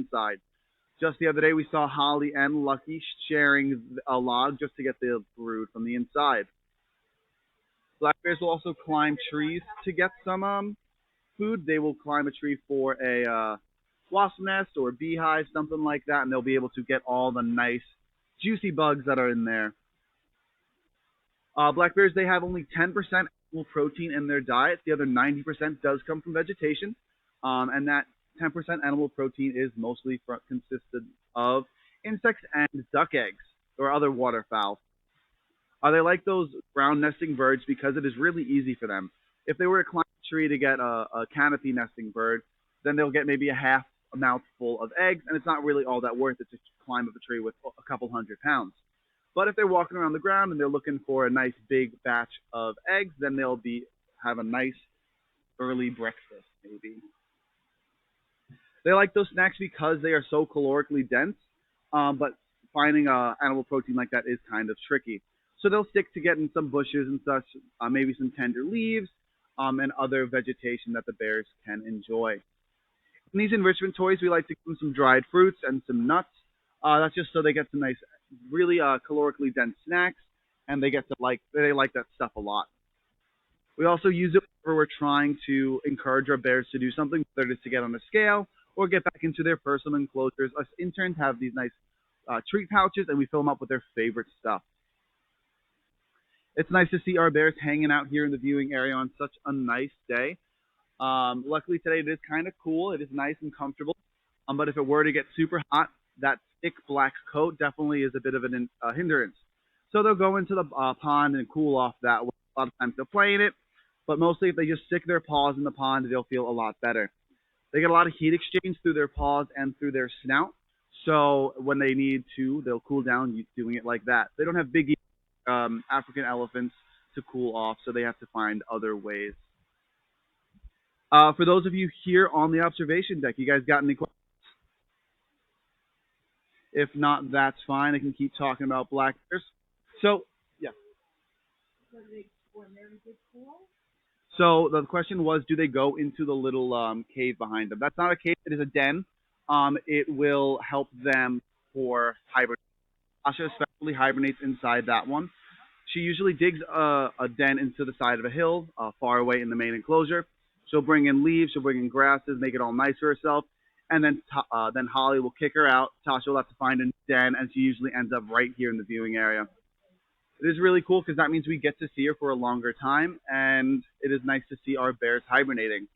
inside. Just the other day, we saw Holly and Lucky sharing a log just to get the brood from the inside. Black bears will also climb trees to get some food. They will climb a tree for a wasp nest or a beehive, something like that, and they'll be able to get all the nice, juicy bugs that are in there. Black bears, they have only 10% animal protein in their diet. The other 90% does come from vegetation, and that 10% animal protein is mostly consisted of insects and duck eggs or other waterfowl. They like those ground nesting birds because it is really easy for them. If they were to climb a tree to get a canopy nesting bird, then they'll get maybe a half a mouthful of eggs, and it's not really all that worth it to climb up a tree with a couple 100 pounds. But if they're walking around the ground and they're looking for a nice big batch of eggs, then they'll be have a nice early breakfast maybe. They like those snacks because they are so calorically dense, but finding animal protein like that is kind of tricky. So they'll stick to getting some bushes and such, maybe some tender leaves, and other vegetation that the bears can enjoy. In these enrichment toys, we like to give them some dried fruits and some nuts. That's just so they get some nice, really calorically dense snacks, and they like that stuff a lot. We also use it whenever we're trying to encourage our bears to do something, whether it's to get on a scale or get back into their personal enclosures. Us interns have these nice treat pouches, and we fill them up with their favorite stuff. It's nice to see our bears hanging out here in the viewing area on such a nice day. Luckily today it is kind of cool. It is nice and comfortable. But if it were to get super hot, that thick black coat definitely is a bit of an hindrance. So they'll go into the pond and cool off that way. A lot of times they'll play in it, but mostly if they just stick their paws in the pond, they'll feel a lot better. They get a lot of heat exchange through their paws and through their snout. So when they need to, they'll cool down doing it like that. They don't have big African elephants to cool off, so they have to find other ways. For those of you here on the observation deck, you guys got any questions? If not, that's fine. I can keep talking about black bears. So, yeah. So the question was, do they go into the little cave behind them? That's not a cave; it is a den. It will help them for hibernation. Tasha especially hibernates inside that one. She usually digs a den into the side of a hill, far away in the main enclosure. She'll bring in leaves, she'll bring in grasses, make it all nice for herself, and then Holly will kick her out. Tasha will have to find a den, and she usually ends up right here in the viewing area. It is really cool because that means we get to see her for a longer time, and it is nice to see our bears hibernating.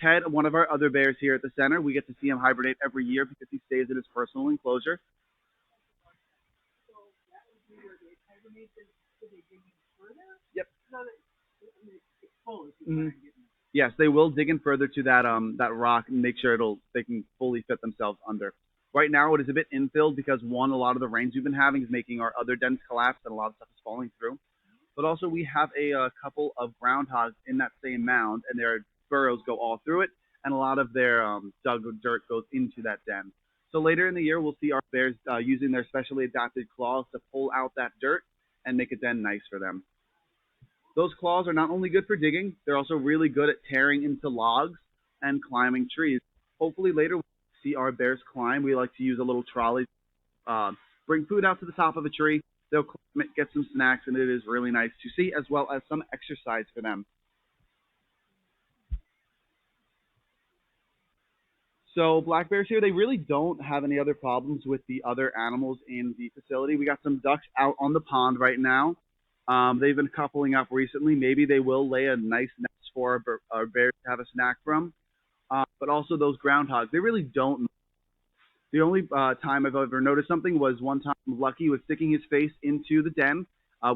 Ted, one of our other bears here at the center, we get to see him hibernate every year because he stays in his personal enclosure. Yep. Mhm. Yes, they will dig in further to that rock and make sure they can fully fit themselves under. Right now, it is a bit infilled because one, a lot of the rains we've been having is making our other dens collapse and a lot of stuff is falling through. But also, we have a couple of groundhogs in that same mound, and their burrows go all through it, and a lot of their dug dirt goes into that den. So later in the year, we'll see our bears using their specially adapted claws to pull out that dirt and make a den nice for them. Those claws are not only good for digging, they're also really good at tearing into logs and climbing trees. Hopefully later we'll see our bears climb. We like to use a little trolley, bring food out to the top of a tree. They'll climb it, get some snacks, and it is really nice to see, as well as some exercise for them. So black bears here, they really don't have any other problems with the other animals in the facility. We got some ducks out on the pond right now. They've been coupling up recently. Maybe they will lay a nice nest for our bears to have a snack from. But also those groundhogs, they really don't. The only time I've ever noticed something was one time Lucky was sticking his face into the den.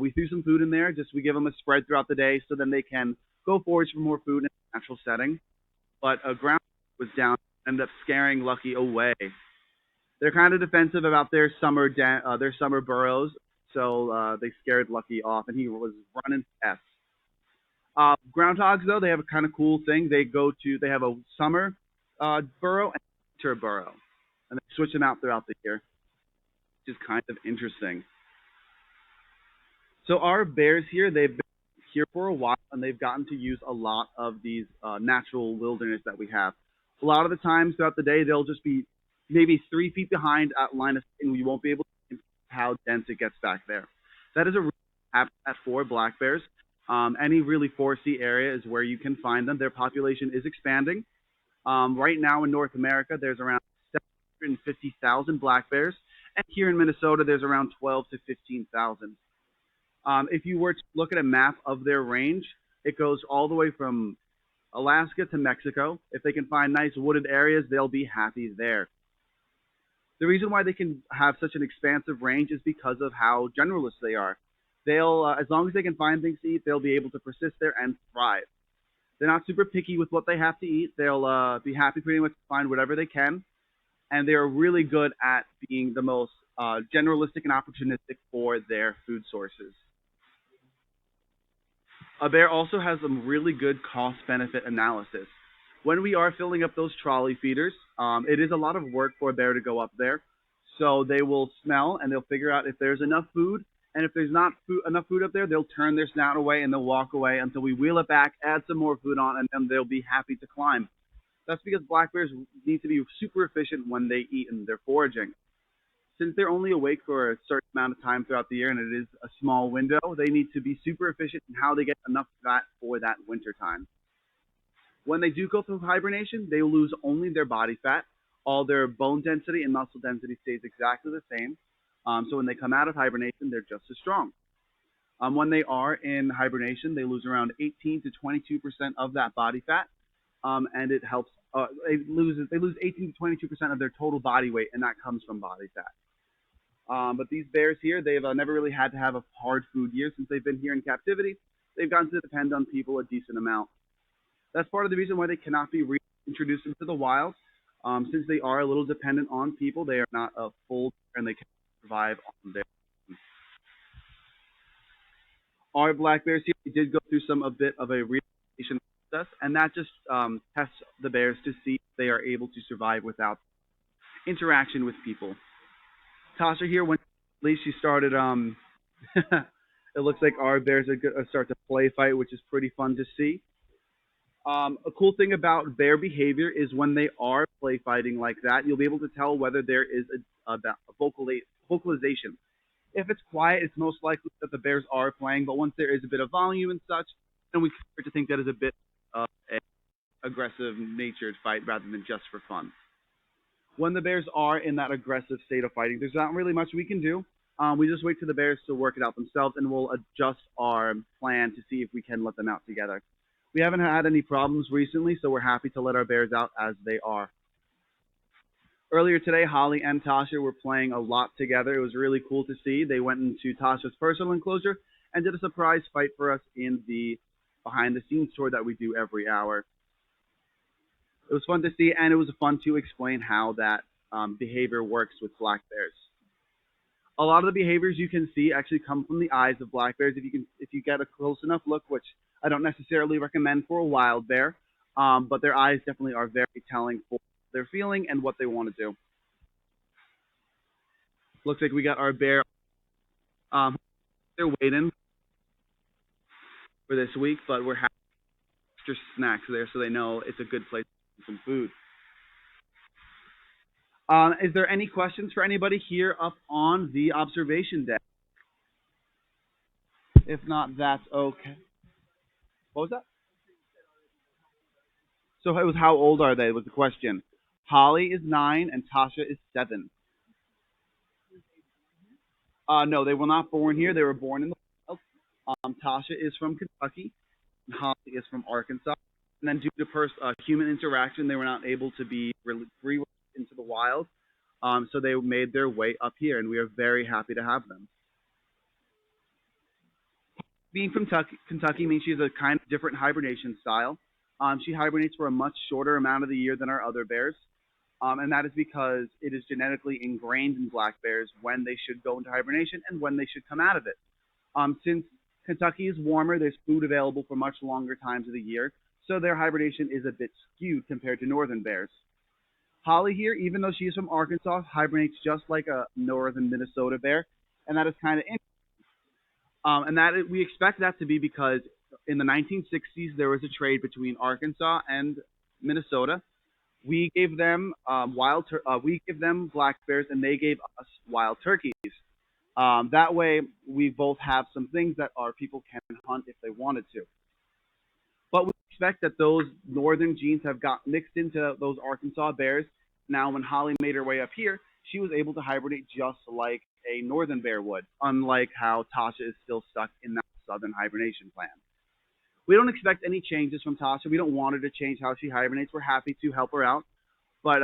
We threw some food in there. Just we give them a spread throughout the day so then they can go forage for more food in a natural setting. But a ground was down, ended up scaring Lucky away. They're kind of defensive about their summer burrows, so they scared Lucky off, and he was running fast. Groundhogs, though, they have a kind of cool thing. They have a summer burrow and a winter burrow, and they switch them out throughout the year, which is kind of interesting. So our bears here, they've been here for a while, and they've gotten to use a lot of these natural wilderness that we have. A lot of the times throughout the day, they'll just be maybe 3 feet behind at line of sight, and you won't be able to see how dense it gets back there. That is a really habitat for black bears. Any really foresty area is where you can find them. Their population is expanding. Right now in North America, there's around 750,000 black bears, and here in Minnesota, there's around 12 to 15,000. If you were to look at a map of their range, it goes all the way from Alaska to Mexico. If they can find nice wooded areas, they'll be happy there. The reason why they can have such an expansive range is because of how generalist they are. As long as they can find things to eat, they'll be able to persist there and thrive. They're not super picky with what they have to eat. They'll be happy pretty much to find whatever they can, and they are really good at being the most generalistic and opportunistic for their food sources. A bear also has some really good cost benefit analysis. When we are filling up those trolley feeders, it is a lot of work for a bear to go up there. So they will smell and they'll figure out if there's enough food. And if there's not enough food up there, they'll turn their snout away and they'll walk away until we wheel it back, add some more food on, and then they'll be happy to climb. That's because black bears need to be super efficient when they eat and they're foraging. Since they're only awake for a certain amount of time throughout the year and it is a small window, they need to be super efficient in how they get enough fat for that winter time. When they do go through hibernation, they lose only their body fat. All their bone density and muscle density stays exactly the same. So when they come out of hibernation, they're just as strong. When they are in hibernation, they lose around 18 to 22% of that body fat, and it helps. They lose 18 to 22% of their total body weight, and that comes from body fat. But these bears here, they've never really had to have a hard food year since they've been here in captivity. They've gotten to depend on people a decent amount. That's part of the reason why they cannot be reintroduced into the wild. Since they are a little dependent on people, they are not a full and they can survive on their own. Our black bears here, we did go through a bit of a rehabilitation process, and that just tests the bears to see if they are able to survive without interaction with people. Tasha here, when at least she started, it looks like our bears are going to start to play fight, which is pretty fun to see. A cool thing about bear behavior is when they are play fighting like that, you'll be able to tell whether there is vocalization. If it's quiet, it's most likely that the bears are playing, but once there is a bit of volume and such, then we start to think that is a bit of an aggressive natured fight rather than just for fun. When the bears are in that aggressive state of fighting, there's not really much we can do. We just wait for the bears to work it out themselves, and we'll adjust our plan to see if we can let them out together. We haven't had any problems recently, so we're happy to let our bears out as they are. Earlier today, Holly and Tasha were playing a lot together. It was really cool to see. They went into Tasha's personal enclosure and did a surprise fight for us in the behind-the-scenes tour that we do every hour. It was fun to see, and it was fun to explain how that behavior works with black bears. A lot of the behaviors you can see actually come from the eyes of black bears. If you get a close enough look, which I don't necessarily recommend for a wild bear, but their eyes definitely are very telling for their feeling and what they want to do. Looks like we got our bear. They're waiting for this week, but we're having extra snacks there so they know it's a good place for some food. Is there any questions for anybody here up on the observation deck? If not, that's okay. What was that? So it was how old are they was the question. Holly is 9 and Tasha is 7. No, they were not born here. They were born in the wild. Tasha is from Kentucky. And Holly is from Arkansas. And then due to human interaction, they were not able to be re into the wild. So they made their way up here, and we are very happy to have them. Being from Kentucky means she has a kind of different hibernation style. She hibernates for a much shorter amount of the year than our other bears. And that is because it is genetically ingrained in black bears when they should go into hibernation and when they should come out of it. Since Kentucky is warmer, there's food available for much longer times of the year, so their hibernation is a bit skewed compared to northern bears. Holly here, even though she is from Arkansas, hibernates just like a northern Minnesota bear, and that is kind of interesting. We expect that to be because in the 1960s there was a trade between Arkansas and Minnesota. We gave them we give them black bears, and they gave us wild turkeys. That way, we both have some things that our people can hunt if they wanted to. But we expect that those northern genes have got mixed into those Arkansas bears. Now, when Holly made her way up here, she was able to hibernate just like a northern bear would, unlike how Tasha is still stuck in that southern hibernation plan. We don't expect any changes from Tasha. We don't want her to change how she hibernates. We're happy to help her out. But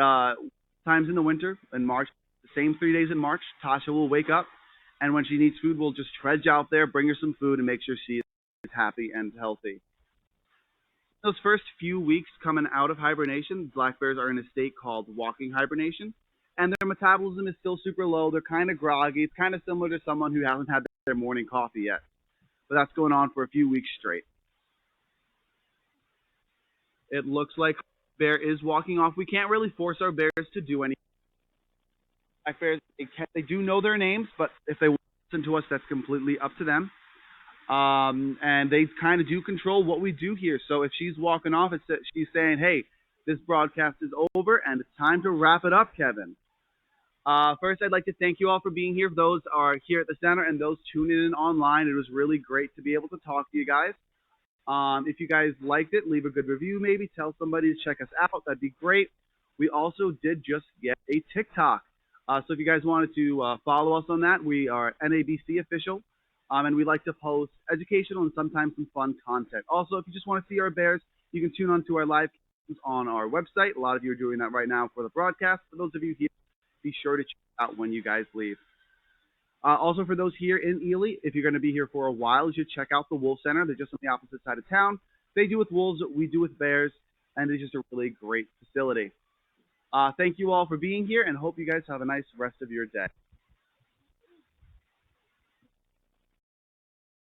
times in the winter, in March, the same 3 days in March, Tasha will wake up, and when she needs food, we'll just trudge out there, bring her some food, and make sure she is happy and healthy. Those first few weeks coming out of hibernation, black bears are in a state called walking hibernation, and their metabolism is still super low. They're kind of groggy. It's kind of similar to someone who hasn't had their morning coffee yet. But that's going on for a few weeks straight. It looks like bear is walking off. We can't really force our bears to do anything. Black bears, they do know their names, but if they listen to us, that's completely up to them. And they kind of do control what we do here. So if she's walking off, she's saying, "Hey, this broadcast is over, and it's time to wrap it up, Kevin." First, I'd like to thank you all for being here. Those are here at the center and those tuning in online. It was really great to be able to talk to you guys. If you guys liked it, leave a good review. Maybe tell somebody to check us out. That'd be great. We also did just get a TikTok. So if you guys wanted to follow us on that, we are NABC official. And we like to post educational and sometimes some fun content. Also, if you just want to see our bears, you can tune on to our live on our website. A lot of you are doing that right now for the broadcast. For those of you here, be sure to check out when you guys leave. Also, for those here in Ely, if you're going to be here for a while, you should check out the Wolf Center. They're just on the opposite side of town. They do with wolves what we do with bears, and it's just a really great facility. Thank you all for being here, and hope you guys have a nice rest of your day.